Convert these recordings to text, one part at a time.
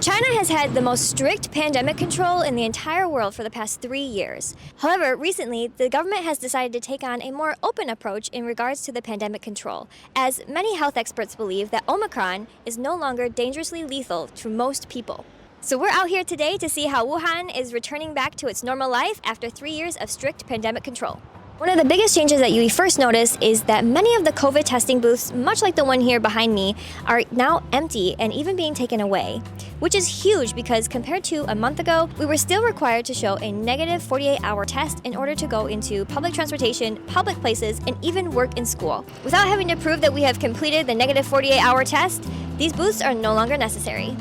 China has had the most strict pandemic control in the entire world for the past 3 years. However, recently, the government has decided to take on a more open approach in regards to the pandemic control, as many health experts believe that Omicron is no longer dangerously lethal to most people. So we're out here today to see how Wuhan is returning back to its normal life after 3 years of strict pandemic control. One of the biggest changes that you first notice is that many of the COVID testing booths, much like the one here behind me, are now empty and even being taken away, which is huge because compared to a month ago, we were still required to show a negative 48-hour test in order to go into public transportation, public places, and even work in school. Without having to prove that we have completed the negative 48-hour test, these booths are no longer necessary.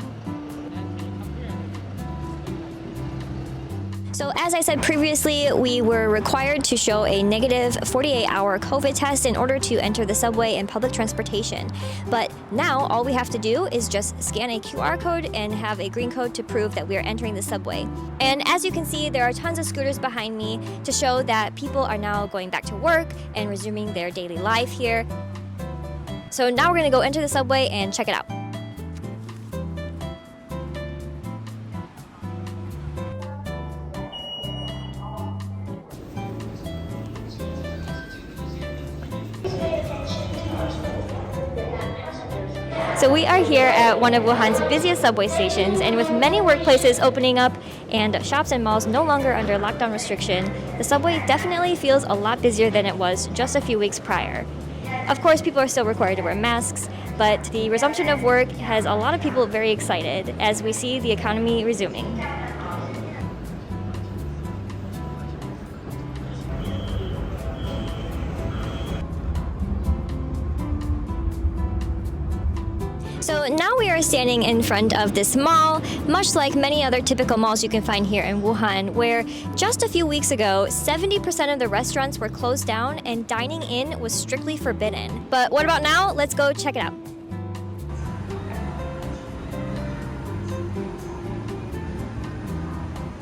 So as I said previously, we were required to show a negative 48-hour COVID test in order to enter the subway and public transportation. But now all we have to do is just scan a QR code and have a green code to prove that we are entering the subway. And as you can see, there are tons of scooters behind me to show that people are now going back to work and resuming their daily life here. So now we're going to go enter the subway and check it out. So we are here at one of Wuhan's busiest subway stations, and with many workplaces opening up and shops and malls no longer under lockdown restriction, the subway definitely feels a lot busier than it was just a few weeks prior. Of course, people are still required to wear masks, but the resumption of work has a lot of people very excited as we see the economy resuming. So now we are standing in front of this mall, much like many other typical malls you can find here in Wuhan, where just a few weeks ago, 70% of the restaurants were closed down and dining in was strictly forbidden. But what about now? Let's go check it out.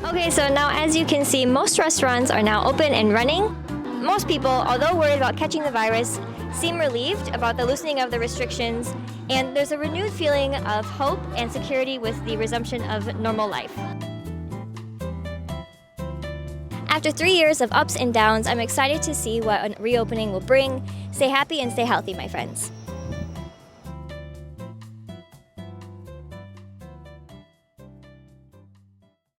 Okay, so now as you can see, most restaurants are now open and running. Most people, although worried about catching the virus, seem relieved about the loosening of the restrictions, and there's a renewed feeling of hope and security with the resumption of normal life. After 3 years of ups and downs, I'm excited to see what a reopening will bring. Stay happy and stay healthy, my friends.